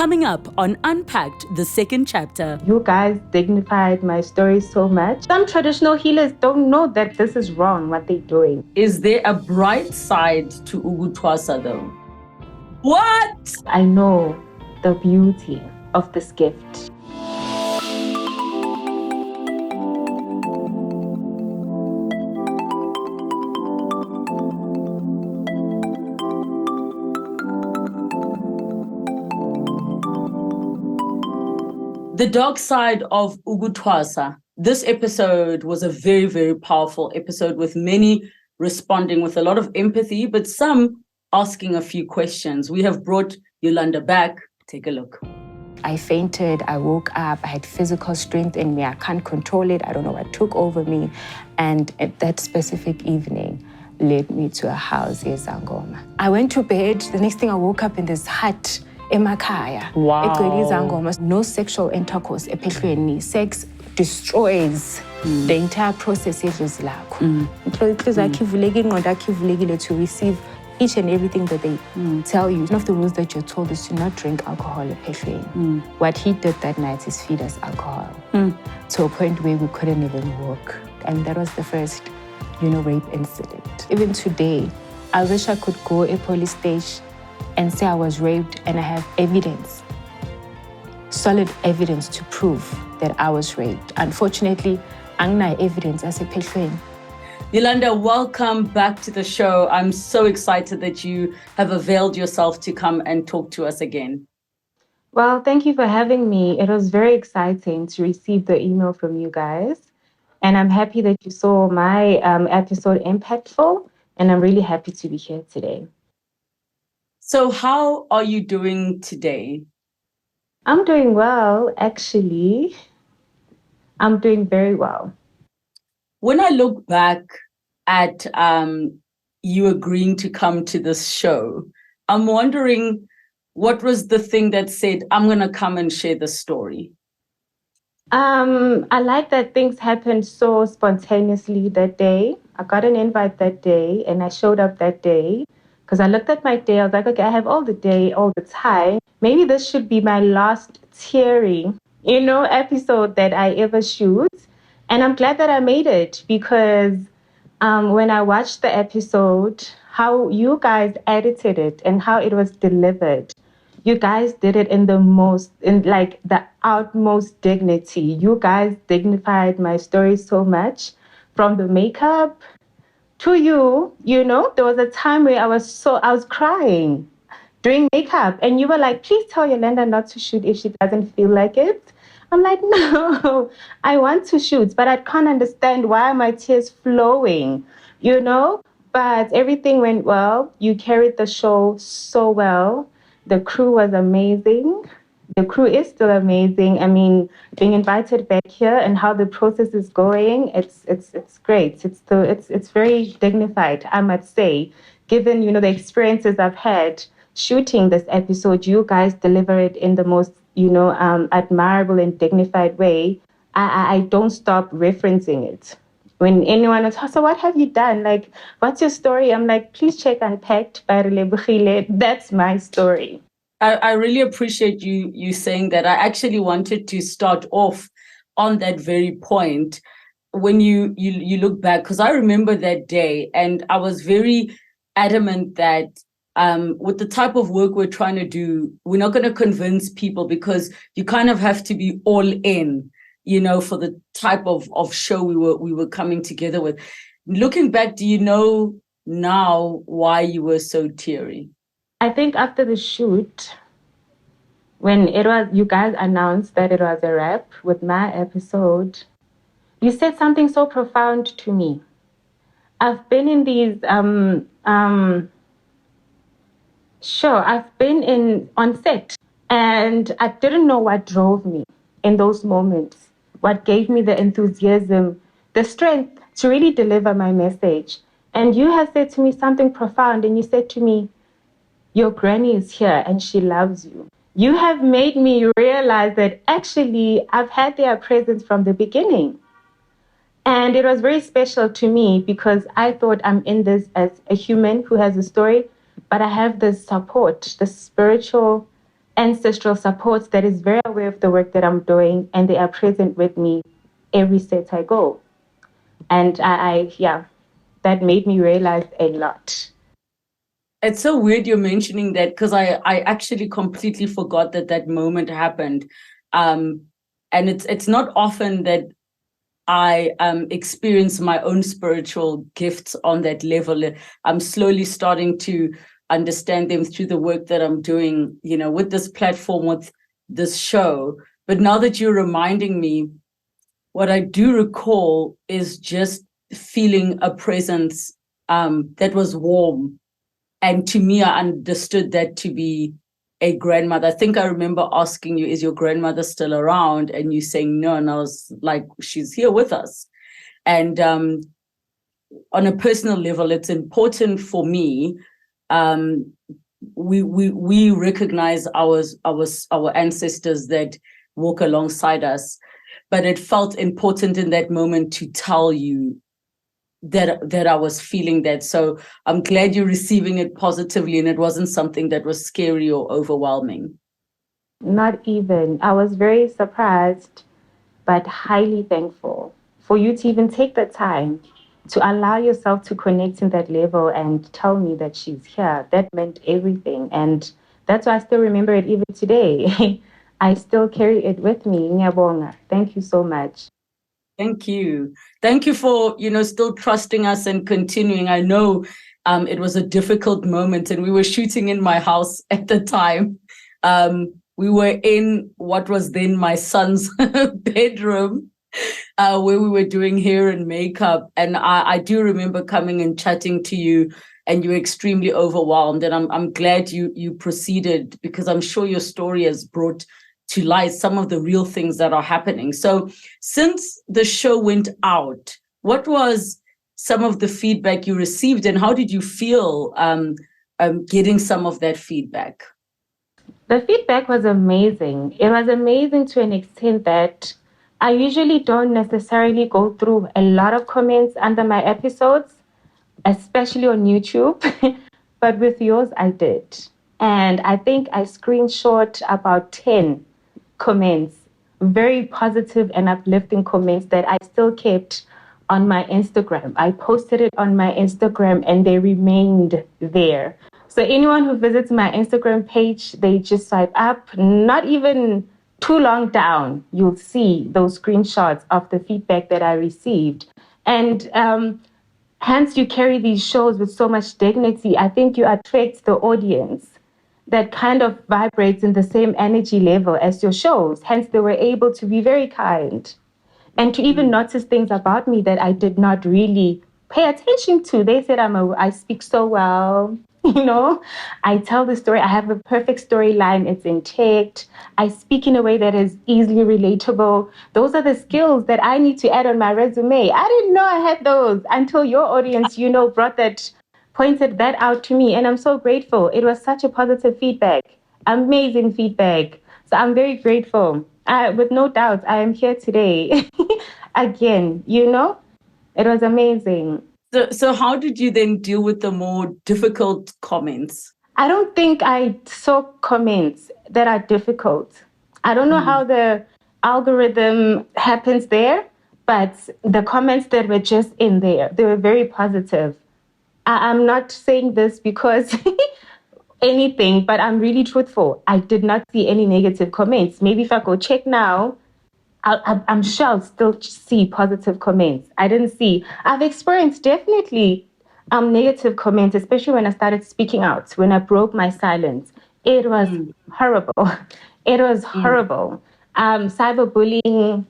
Coming up on Unpacked, the second chapter. You guys dignified my story so much. Some traditional healers don't know that this is wrong, what they're doing. Is there a bright side to Ugutwasa though? What? I know the beauty of this gift. The dark side of Ugutwasa. This episode was a very, very powerful episode with many responding with a lot of empathy, but some asking a few questions. We have brought Yolanda back. Take a look. I fainted, I woke up, I had physical strength in me, I can't control it, I don't know what took over me. And at that specific evening led me to a house in Zangoma. I went to bed, the next thing I woke up in this hut, emakhaya. Wow. No sexual intercourse, ephehlweni. Sex destroys the entire process yedlozi lakho. Inhliziyo yakho ivulekile, ingqondo yakho ivulekile to receive each and everything that they tell you. One of the rules that you're told is to not drink alcohol ephehlweni. What he did that night is feed us alcohol to a point where we couldn't even walk. And that was the first, rape incident. Even today, I wish I could go a police station and say I was raped and I have evidence, solid evidence to prove that I was raped. Unfortunately, angina evidence as a ephehlweni. Yolanda, welcome back to the show. I'm so excited that you have availed yourself to come and talk to us again. Well, thank you for having me. It was very exciting to receive the email from you guys. And I'm happy that you saw my episode impactful. And I'm really happy to be here today. So how are you doing today? I'm doing well, actually. I'm doing very well. When I look back at you agreeing to come to this show, I'm wondering what was the thing that said, I'm going to come and share the story? I like that things happened so spontaneously that day. I got an invite that day and I showed up that day. Because I looked at my day, I was like, okay, I have all the day, all the time. Maybe this should be my last teary, episode that I ever shoot. And I'm glad that I made it because when I watched the episode, how you guys edited it and how it was delivered, you guys did it in the utmost dignity. You guys dignified my story so much, from the makeup to you, there was a time where I was crying doing makeup and you were like, please tell Yolanda not to shoot if she doesn't feel like it. I'm like, no, I want to shoot, but I can't understand why are my tears flowing, But everything went well. You carried the show so well. The crew was amazing. The crew is still amazing. I mean, being invited back here and how the process is going, it's great. It's very dignified, I must say. Given, the experiences I've had shooting this episode, you guys deliver it in the most, admirable and dignified way. I don't stop referencing it. When anyone asks, so what have you done? Like, what's your story? I'm like, please check Unpacked by Relebogile. That's my story. I really appreciate you saying that. I actually wanted to start off on that very point when you look back, because I remember that day and I was very adamant that with the type of work we're trying to do, we're not going to convince people because you kind of have to be all in, for the type of show we were coming together with. Looking back, do you know now why you were so teary? I think after the shoot, when you guys announced that it was a wrap with my episode, you said something so profound to me. I've been in these, I've been on set and I didn't know what drove me in those moments, what gave me the enthusiasm, the strength to really deliver my message. And you have said to me something profound and you said to me, your granny is here and she loves you. You have made me realize that actually I've had their presence from the beginning. And it was very special to me because I thought I'm in this as a human who has a story, but I have this support, the spiritual ancestral support that is very aware of the work that I'm doing, and they are present with me every set I go. And yeah, that made me realize a lot. It's so weird you're mentioning that, because I actually completely forgot that moment happened. And it's not often that I experience my own spiritual gifts on that level. I'm slowly starting to understand them through the work that I'm doing, with this platform, with this show. But now that you're reminding me, what I do recall is just feeling a presence that was warm. And to me, I understood that to be a grandmother. I think I remember asking you, is your grandmother still around? And you saying no. And I was like, she's here with us. And on a personal level, it's important for me. We recognize our ancestors that walk alongside us. But it felt important in that moment to tell you that I was feeling that. So I'm glad you're receiving it positively, and it wasn't something that was scary or overwhelming. Not even. I was very surprised, but highly thankful for you to even take the time to allow yourself to connect in that level and tell me that she's here. That meant everything. And that's why I still remember it even today. I still carry it with me. Ngiyabonga. Thank you so much. Thank you. Thank you for, still trusting us and continuing. I know it was a difficult moment, and we were shooting in my house at the time. We were in what was then my son's bedroom, where we were doing hair and makeup. And I do remember coming and chatting to you, and you were extremely overwhelmed. And I'm glad you proceeded, because I'm sure your story has brought to light some of the real things that are happening. So since the show went out, what was some of the feedback you received, and how did you feel getting some of that feedback? The feedback was amazing. It was amazing to an extent that I usually don't necessarily go through a lot of comments under my episodes, especially on YouTube. But with yours, I did. And I think I screenshot about 10 comments, very positive and uplifting comments that I still kept on my Instagram. I posted it on my Instagram and they remained there. So anyone who visits my Instagram page, they just swipe up, not even too long down, you'll see those screenshots of the feedback that I received. And hence you carry these shows with so much dignity. I think you attract the audience that kind of vibrates in the same energy level as your shows. Hence, they were able to be very kind and to even notice things about me that I did not really pay attention to. They said I speak so well, I tell the story. I have a perfect storyline. It's intact. I speak in a way that is easily relatable. Those are the skills that I need to add on my resume. I didn't know I had those until your audience, pointed that out to me. And I'm so grateful. It was such a positive feedback, amazing feedback. So I'm very grateful. With no doubt, I am here today again, it was amazing. So how did you then deal with the more difficult comments? I don't think I saw comments that are difficult. I don't know how the algorithm happens there, but the comments that were just in there, they were very positive. I'm not saying this because anything, but I'm really truthful. I did not see any negative comments. Maybe if I go check now, I'm sure I'll still see positive comments. I didn't see. I've experienced definitely negative comments, especially when I started speaking out, when I broke my silence. It was horrible. It was horrible. Cyberbullying,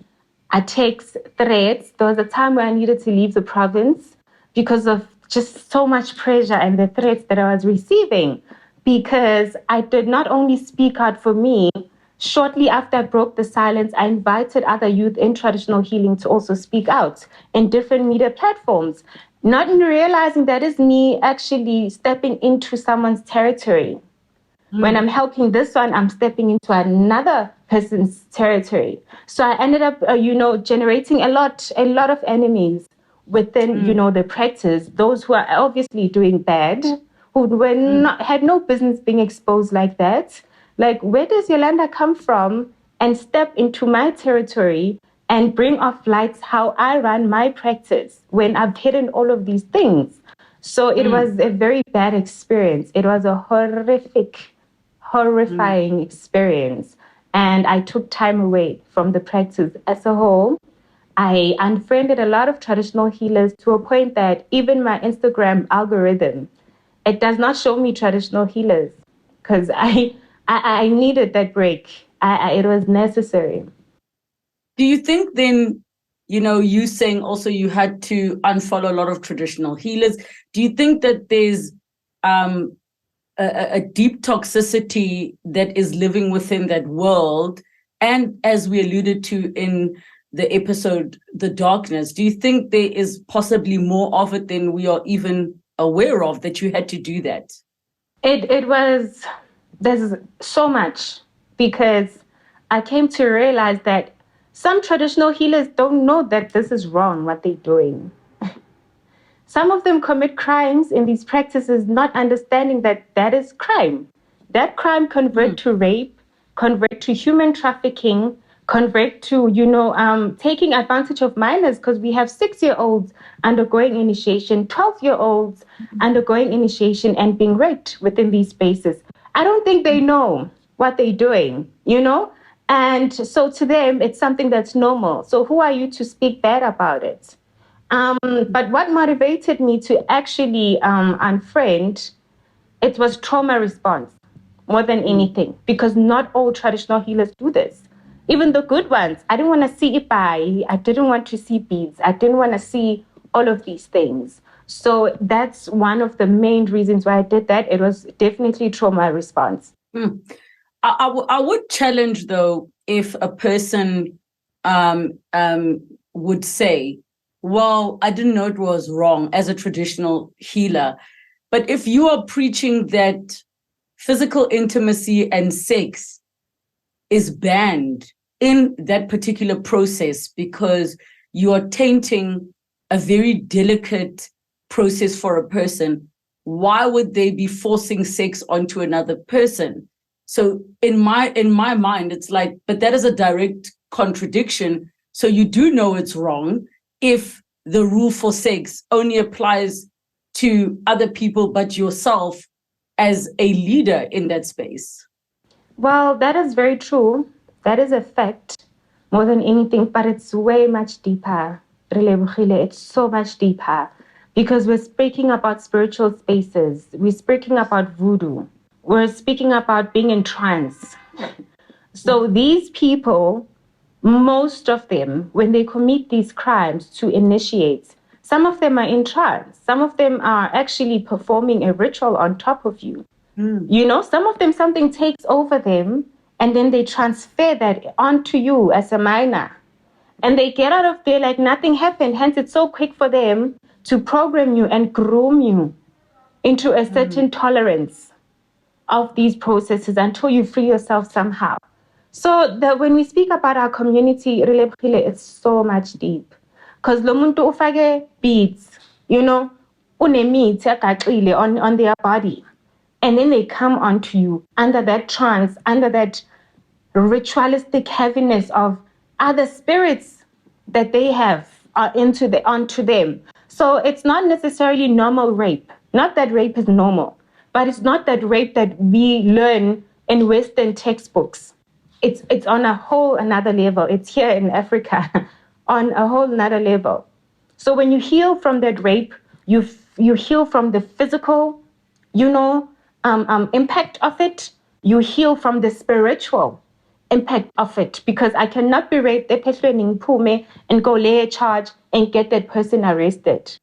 attacks, threats. There was a time where I needed to leave the province because of just so much pressure and the threats that I was receiving, because I did not only speak out for me. Shortly after I broke the silence, I invited other youth in traditional healing to also speak out in different media platforms, not realizing that is me actually stepping into someone's territory. When I'm helping this one, I'm stepping into another person's territory. So I ended up, generating a lot of enemies within, the practice. Those who are obviously doing bad, who were had no business being exposed like that. Like, where does Yolanda come from and step into my territory and bring off lights how I run my practice when I've hidden all of these things? So it was a very bad experience. It was a horrifying experience. And I took time away from the practice as a whole. I unfriended a lot of traditional healers to a point that even my Instagram algorithm, it does not show me traditional healers because I needed that break. It was necessary. Do you think then, you saying also you had to unfollow a lot of traditional healers, do you think that there's a deep toxicity that is living within that world? And as we alluded to in the episode, The Darkness, do you think there is possibly more of it than we are even aware of, that you had to do that? There's so much, because I came to realize that some traditional healers don't know that this is wrong, what they're doing. Some of them commit crimes in these practices, not understanding that that is crime. That crime convert to rape, convert to human trafficking, convert to, taking advantage of minors, because we have 6-year-olds undergoing initiation, 12-year-olds undergoing initiation and being raped within these spaces. I don't think they know what they're doing, And so to them, it's something that's normal. So who are you to speak bad about it? But what motivated me to actually unfriend, it was trauma response more than anything, because not all traditional healers do this. Even the good ones, I didn't want to see ipai, I didn't want to see beads, I didn't want to see all of these things. So that's one of the main reasons why I did that. It was definitely trauma response. I would challenge, though, if a person would say, well, I didn't know it was wrong as a traditional healer. But if you are preaching that physical intimacy and sex is banned in that particular process because you are tainting a very delicate process for a person, why would they be forcing sex onto another person? So in my mind, it's like, but that is a direct contradiction. So you do know it's wrong if the rule for sex only applies to other people but yourself as a leader in that space. Well, that is very true. That is a fact more than anything, but it's way much deeper. Relebogile, it's so much deeper, because we're speaking about spiritual spaces. We're speaking about voodoo. We're speaking about being in trance. So these people, most of them, when they commit these crimes to initiate, some of them are in trance. Some of them are actually performing a ritual on top of you. Some of them, something takes over them, and then they transfer that onto you as a minor. And they get out of there like nothing happened. Hence, it's so quick for them to program you and groom you into a certain tolerance of these processes until you free yourself somehow. So when we speak about our community, it's so much deep. Because lo muntu ufake beads, unemithi on their body. And then they come onto you under that trance, under that ritualistic heaviness of other spirits that they have onto them. So it's not necessarily normal rape. Not that rape is normal, but it's not that rape that we learn in Western textbooks. It's on a whole another level. It's here in Africa on a whole another level. So when you heal from that rape, you heal from the physical, impact of it. You heal from the spiritual impact of it, because I cannot be raped and go lay a charge and get that person arrested.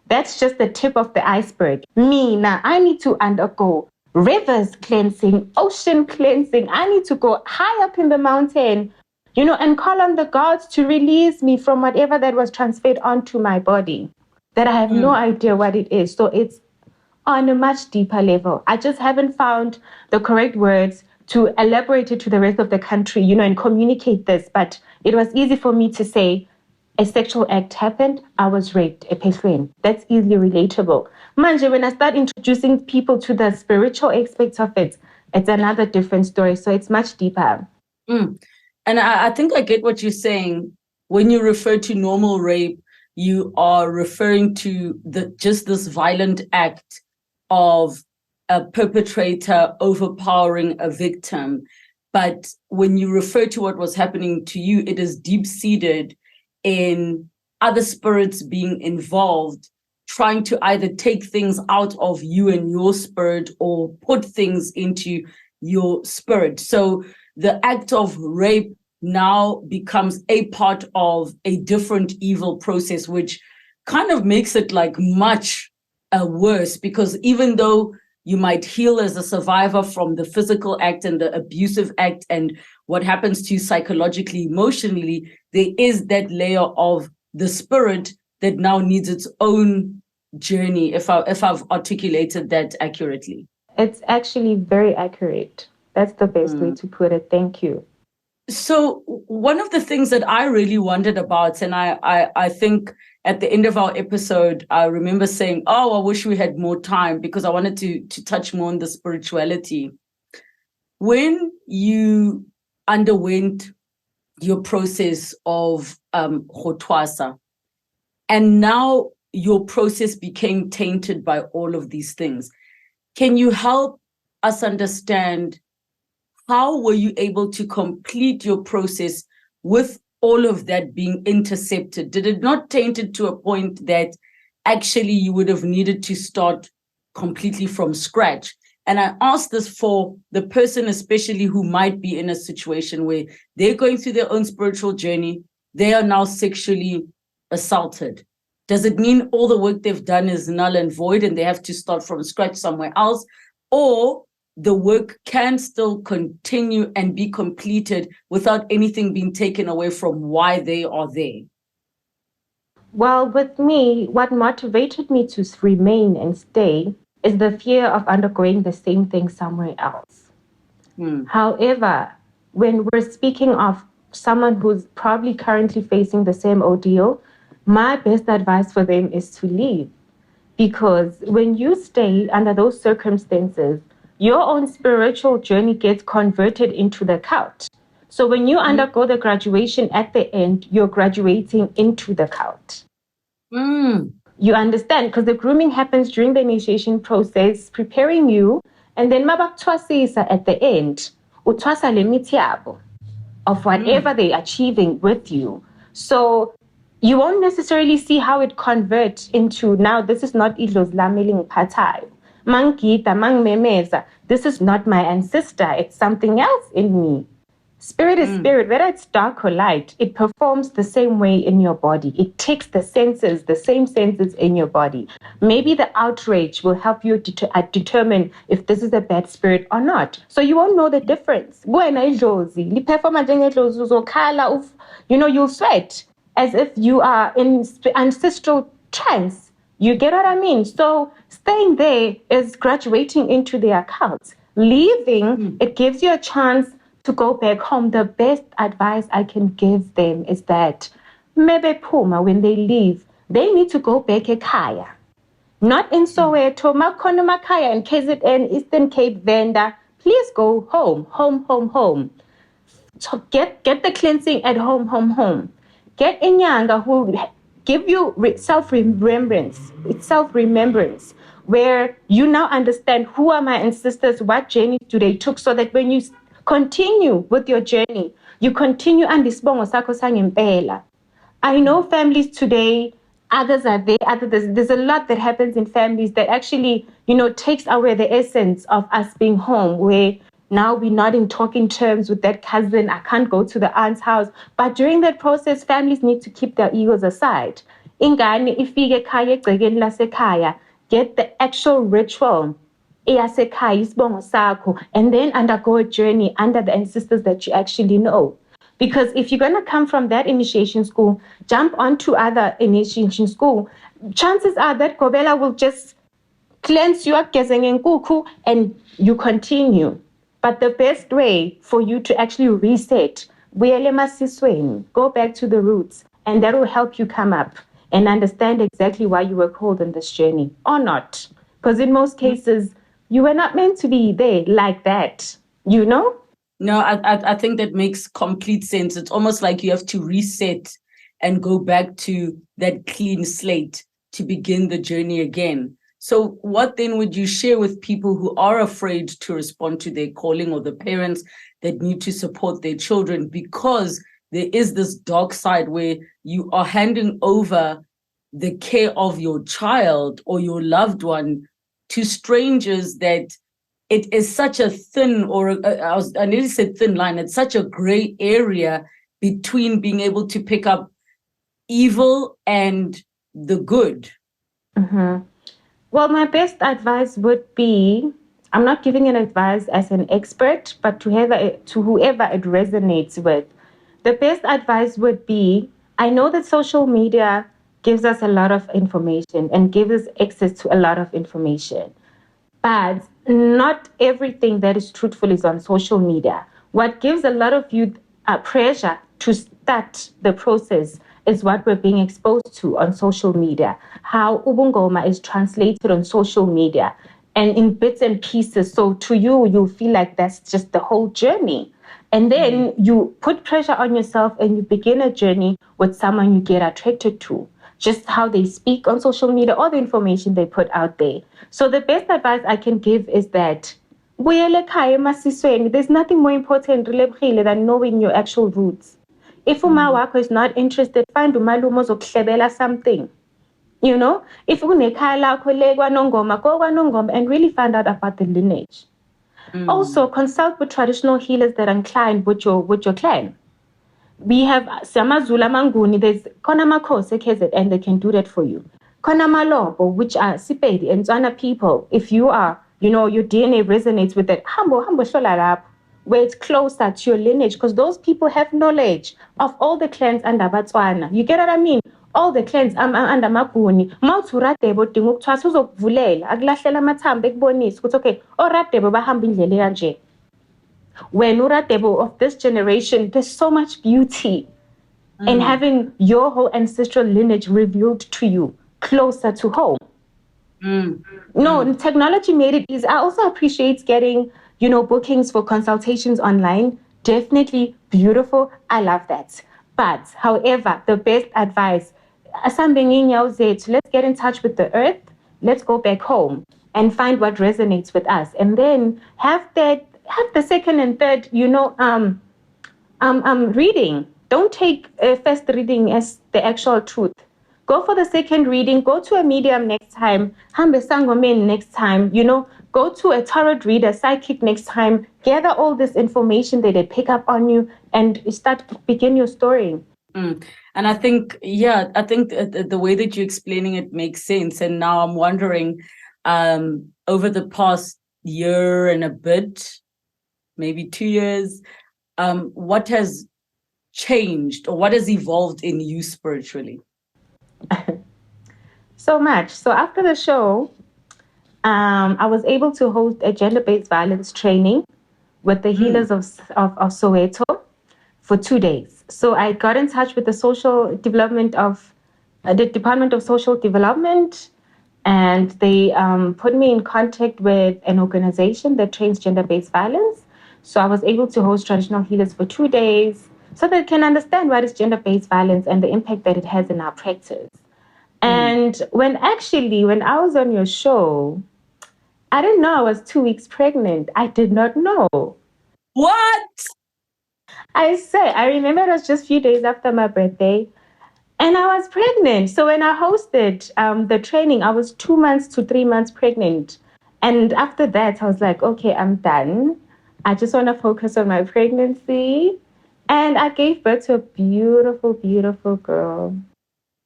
That's just the tip of the iceberg. Me, now I need to undergo rivers cleansing, ocean cleansing. I need to go high up in the mountain, and call on the gods to release me from whatever that was transferred onto my body, that I have no idea what it is. So it's on a much deeper level. I just haven't found the correct words to elaborate it to the rest of the country, and communicate this. But it was easy for me to say, a sexual act happened, I was raped, ephehlweni. That's easily relatable. Manje, when I start introducing people to the spiritual aspects of it, it's another different story. So it's much deeper. And I think I get what you're saying. When you refer to normal rape, you are referring to just this violent act of a perpetrator overpowering a victim. But when you refer to what was happening to you, it is deep-seated in other spirits being involved, trying to either take things out of you and your spirit or put things into your spirit. So the act of rape now becomes a part of a different evil process, which kind of makes it like much worse, because even though you might heal as a survivor from the physical act and the abusive act and what happens to you psychologically, emotionally, there is that layer of the spirit that now needs its own journey, if I've articulated that accurately. It's actually very accurate. That's the best way to put it. Thank you. So one of the things that I really wondered about, and I think at the end of our episode, I remember saying, I wish we had more time, because I wanted to touch more on the spirituality. When you underwent your process of Khotwasa, and now your process became tainted by all of these things, can you help us understand how were you able to complete your process with all of that being intercepted? Did it not taint it to a point that actually you would have needed to start completely from scratch? And I ask this for the person, especially who might be in a situation where they're going through their own spiritual journey. They are now sexually assaulted. Does it mean all the work they've done is null and void and they have to start from scratch somewhere else? Or the work can still continue and be completed without anything being taken away from why they are there? Well, with me, what motivated me to remain and stay is the fear of undergoing the same thing somewhere else. However, when we're speaking of someone who's probably currently facing the same ordeal, my best advice for them is to leave. Because when you stay under those circumstances, your own spiritual journey gets converted into the cult. So when you undergo the graduation at the end, you're graduating into the cult. You understand? Because the grooming happens during the initiation process, preparing you, and then mabakuthwasisa at the end, uthwasa le mithi yabo of whatever they're achieving with you. So you won't necessarily see how it converts into, now this is not idlozi lami elingiphathayo. Mangita, mangmemeza, this is not my ancestor, it's something else in me. Spirit is spirit, whether it's dark or light, it performs the same way in your body. It takes the senses, the same senses in your body. Maybe the outrage will help you determine if this is a bad spirit or not. So you won't know the difference. You'll sweat as if you are in ancestral trance. You get what I mean? So staying there is graduating into their cult. Leaving, it gives you a chance to go back home. The best advice I can give them is that maybe Puma, when they leave, they need to go back ekhaya. Not in Soweto, Makhono Makhaya and KZN, Eastern Cape, Venda. Please go home, home. So get the cleansing at home. Get Inyanga who give you self-remembrance. It's self-remembrance, where you now understand who are my ancestors, what journeys do they took, so that when you continue with your journey, you continue andisibongo sakho sangempela. I know families today, others are there, there's a lot that happens in families that actually, takes away the essence of us being home, where now we're not in talking terms with that cousin. I can't go to the aunt's house. But during that process, families need to keep their egos aside. Ingane ifike ekhaya egcekeni lasekhaya, get the actual ritual eyasekhaya isibongo sakho, and then undergo a journey under the ancestors that you actually know. Because if you're going to come from that initiation school, jump onto other initiation school, chances are that Gobela will just cleanse you up, and you continue. But the best way for you to actually reset, go back to the roots, and that will help you come up and understand exactly why you were called on this journey, or not. Because in most cases, You were not meant to be there like that, you know? No, I think that makes complete sense. It's almost like you have to reset and go back to that clean slate to begin the journey again. So what then would you share with people who are afraid to respond to their calling, or the parents that need to support their children, because there is this dark side where you are handing over the care of your child or your loved one to strangers that it is such a thin, or I nearly said thin line, it's such a gray area between being able to pick up evil and the good. Mm-hmm. Well, my best advice would be, I'm not giving an advice as an expert, but to whoever it resonates with. The best advice would be, I know that social media gives us a lot of information and gives us access to a lot of information. But not everything that is truthful is on social media. What gives a lot of youth pressure to start the process is what we're being exposed to on social media. How Ubungoma is translated on social media and in bits and pieces. So to you, you feel like that's just the whole journey. And then you put pressure on yourself and you begin a journey with someone you get attracted to, just how they speak on social media, all the information they put out there. So the best advice I can give is that there's nothing more important than knowing your actual roots. If uma is not interested, find umalumo zokuhlebela something. You know, if unekhaya lakho le kwanongoma, go kwanongoma and really find out about the lineage. Also, consult with traditional healers that are inclined with your clan. We have Samazula Manguni, there's Konamako Sekeze, and they can do that for you. Konamalobo, which are Sipedi and Zana people, if you are, your DNA resonates with that, Hambo Sholarab, where it's closer to your lineage, because those people have knowledge of all the clans under Botswana. You get what I mean? All the clans under Maguni. Mauturatebo Dinguk Twasuzo Vulela, Aglashela Matambe Bonis, which okay, or Ratebo Bahambin Yeleanje. When Uratebo of this generation, there's so much beauty in having your whole ancestral lineage revealed to you closer to home. No, technology made it easy. I also appreciate getting, bookings for consultations online. Definitely beautiful. I love that. But, however, the best advice, let's get in touch with the earth. Let's go back home and find what resonates with us. And then have the second and third, reading. Don't take first reading as the actual truth. Go for the second reading. Go to a medium next time. Hambe Sangomen next time. Go to a tarot reader, psychic next time. Gather all this information that they pick up on you and begin your story. And I think, the way that you're explaining it makes sense. And now I'm wondering, over the past year and a bit, maybe 2 years, what has changed or what has evolved in you spiritually? So much. So after the show, I was able to host a gender-based violence training with the healers of Soweto for 2 days. So I got in touch with the social development of the Department of Social Development, and they put me in contact with an organization that trains gender-based violence. So I was able to host traditional healers for 2 days so they can understand what is gender-based violence and the impact that it has in our practice. And when I was on your show, I didn't know I was 2 weeks pregnant. I did not know. What? I remember it was just a few days after my birthday, and I was pregnant. So when I hosted the training, I was 2 months to 3 months pregnant. And after that, I was like, okay, I'm done. I just want to focus on my pregnancy. And I gave birth to a beautiful, beautiful girl.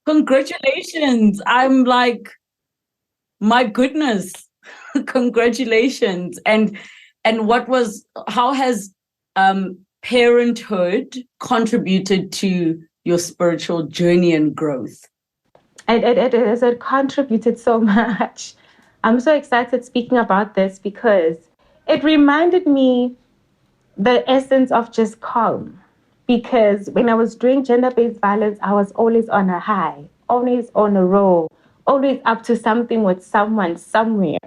Congratulations. I'm like, my goodness, congratulations. And how has parenthood contributed to your spiritual journey and growth? It contributed so much. I'm so excited speaking about this because it reminded me the essence of just calm. Because when I was doing gender-based violence, I was always on a high, always on a roll, always up to something with someone somewhere,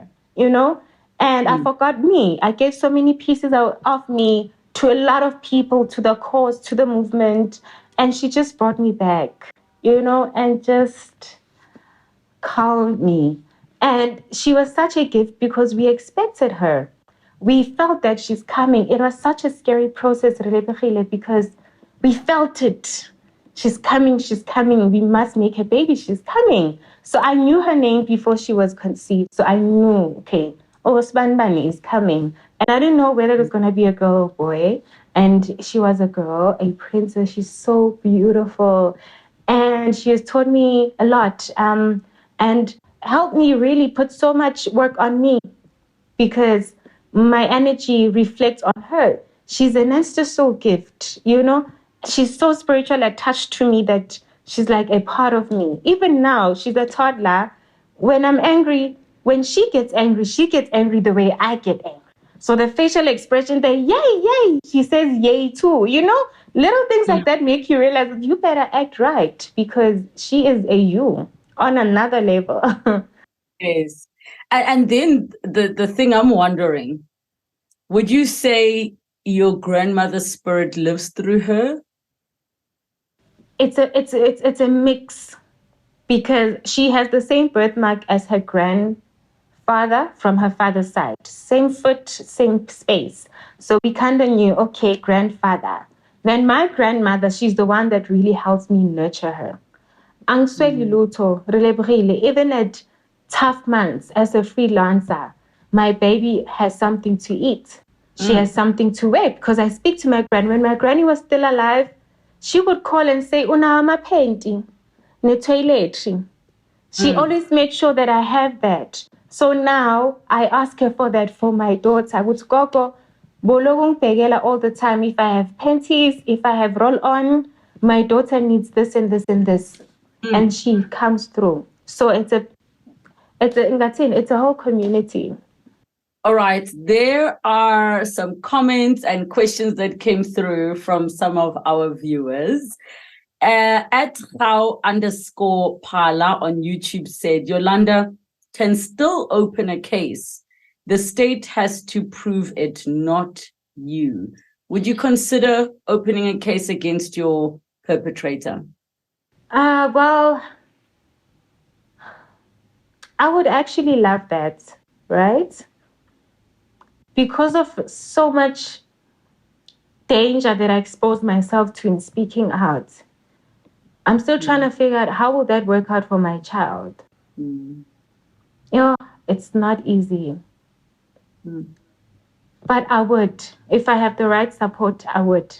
And I forgot me. I gave so many pieces of me to a lot of people, to the cause, to the movement. And she just brought me back, and just calmed me. And she was such a gift because we expected her. We felt that she's coming. It was such a scary process, Relebogile, because we felt it. She's coming, she's coming. We must make a baby, she's coming. So I knew her name before she was conceived. So I knew, okay, Sbanbani is coming. And I didn't know whether it was going to be a girl or boy. And she was a girl, a princess. She's so beautiful. And she has taught me a lot. And helped me really put so much work on me because my energy reflects on her. She's an extra soul gift, She's so spiritual attached to me that she's like a part of me. Even now, she's a toddler. When I'm angry, when she gets angry the way I get angry. So the facial expression, the yay, yay, she says yay too, Little things like that make you realize you better act right because she is a you on another level. Yes. And then the thing I'm wondering, would you say your grandmother's spirit lives through her? It's a mix because she has the same birthmark as her grandfather from her father's side. Same foot, same space. So we kind of knew, okay, grandfather. Then my grandmother, she's the one that really helps me nurture her. Angsweli lutho, Relebogile, even at tough months as a freelancer, my baby has something to eat. She has something to wear because I speak to my gran. When my granny was still alive, she would call and say, Una painting, ne toiletry. She always made sure that I have that. So now I ask her for that for my daughter. I would go bologong pegela all the time. If I have panties, if I have roll on, my daughter needs this and this and this. And she comes through. So it's a whole community. All right, there are some comments and questions that came through from some of our viewers. At how_Pala on YouTube said, Yolanda can still open a case. The state has to prove it, not you. Would you consider opening a case against your perpetrator? Well, I would actually love that, right? Because of so much danger that I exposed myself to in speaking out, I'm still trying to figure out how will that work out for my child. It's not easy. But I would. If I have the right support, I would.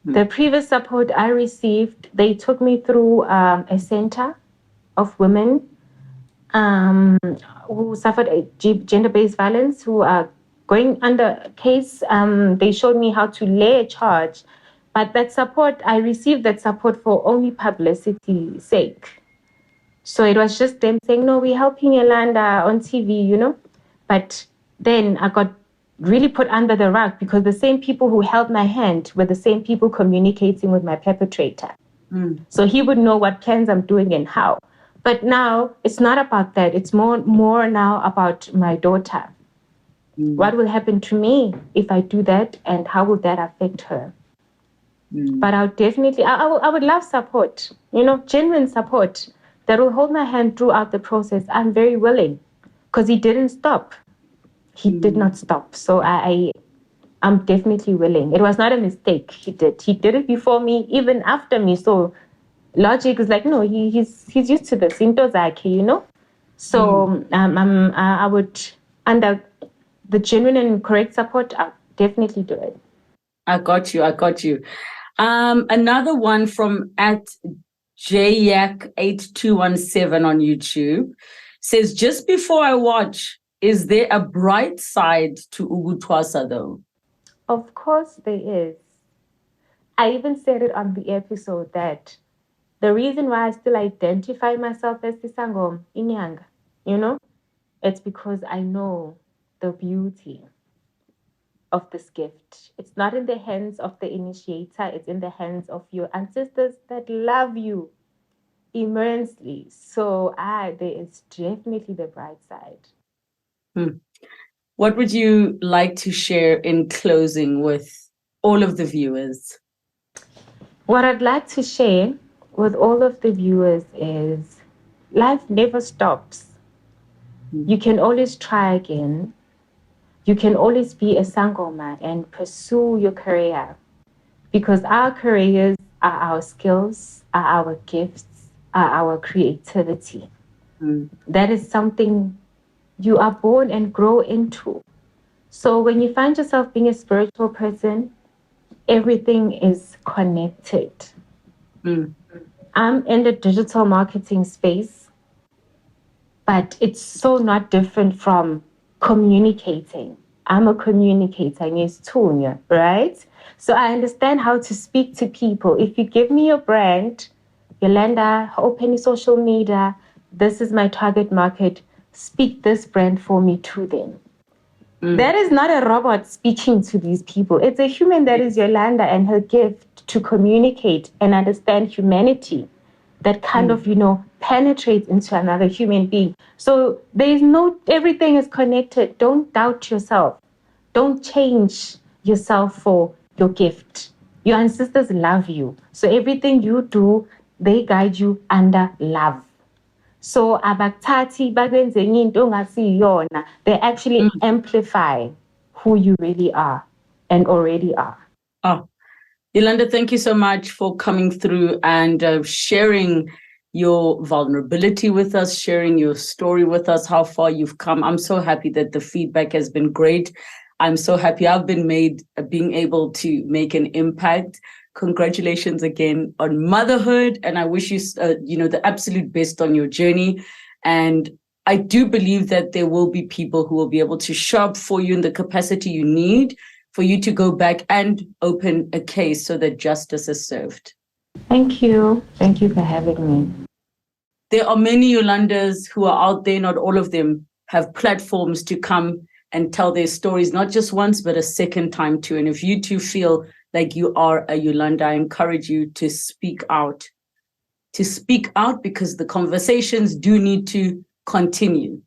The previous support I received, they took me through a center of women who suffered gender-based violence, who are going under case. They showed me how to lay a charge. But that support, I received that support for only publicity's sake. So it was just them saying, no, we're helping Yolanda on TV, But then I got really put under the rug because the same people who held my hand were the same people communicating with my perpetrator. So he would know what plans I'm doing and how. But now it's not about that. It's more now about my daughter. What will happen to me if I do that and how will that affect her? But I would love support, genuine support that will hold my hand throughout the process. I'm very willing because he didn't stop. He did not stop. So I'm definitely willing. It was not a mistake. He did it before me, even after me. So logic is like, no, he's used to this. So I would, under the genuine and correct support, I'll definitely do it. I got you. Another one from at JYak8217 on YouTube says, just before I watch, is there a bright side to Ubutwasa though? Of course there is. I even said it on the episode that the reason why I still identify myself as Tisangom Inyanga, it's because I know the beauty of this gift. It's not in the hands of the initiator, it's in the hands of your ancestors that love you immensely. So there is definitely the bright side. What would you like to share in closing with all of the viewers? What I'd like to share with all of the viewers is life never stops. You can always try again. You can always be a sangoma and pursue your career, because our careers are our skills, are our gifts, are our creativity. That is something you are born and grow into. So when you find yourself being a spiritual person, everything is connected. I'm in the digital marketing space, but it's so not different from communicating. I'm a communicator, right? So I understand how to speak to people. If you give me your brand, Yolanda, open social media, this is my target market, speak this brand for me to them. That is not a robot speaking to these people. It's a human that is Yolanda, and her gift to communicate and understand humanity that kind of, penetrates into another human being. So everything is connected. Don't doubt yourself. Don't change yourself for your gift. Your ancestors love you. So everything you do, they guide you under love. So abaktati bagenzenye into ongasiyona, they actually amplify who you really are and already are. Oh, Yolanda, thank you so much for coming through and sharing your vulnerability with us, sharing your story with us, how far you've come. I'm so happy that the feedback has been great. I'm so happy I've been being able to make an impact. Congratulations again on motherhood. And I wish you, the absolute best on your journey. And I do believe that there will be people who will be able to show up for you in the capacity you need for you to go back and open a case so that justice is served. Thank you. Thank you for having me. There are many Yolandas who are out there. Not all of them have platforms to come and tell their stories, not just once, but a second time too. And if you too feel like you are a Yolanda, I encourage you to speak out. To speak out, because the conversations do need to continue.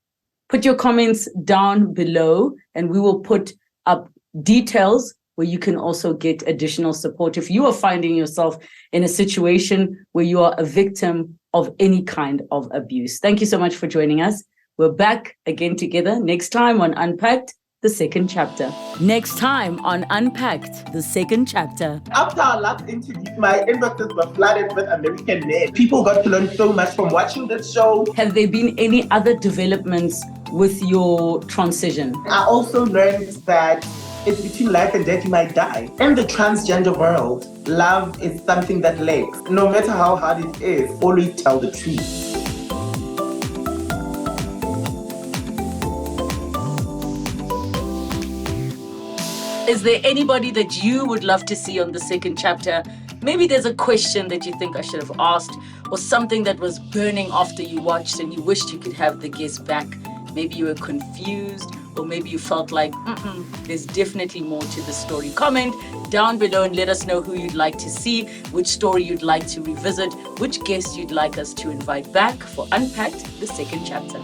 Put your comments down below and we will put up details where you can also get additional support if you are finding yourself in a situation where you are a victim of any kind of abuse. Thank you so much for joining us. We're back again together next time on Unpacked, the second chapter. Next time on Unpacked, the second chapter. After our last interview, my inboxes were flooded with American men. People got to learn so much from watching this show. Have there been any other developments with your transition? I also learned that it's between life and death, you might die. In the transgender world, love is something that lasts. No matter how hard it is, always tell the truth. Is there anybody that you would love to see on the second chapter? Maybe there's a question that you think I should have asked, or something that was burning after you watched and you wished you could have the guest back. Maybe you were confused, or maybe you felt like, there's definitely more to the story. Comment down below and let us know who you'd like to see, which story you'd like to revisit, which guest you'd like us to invite back for Unpacked, the second chapter.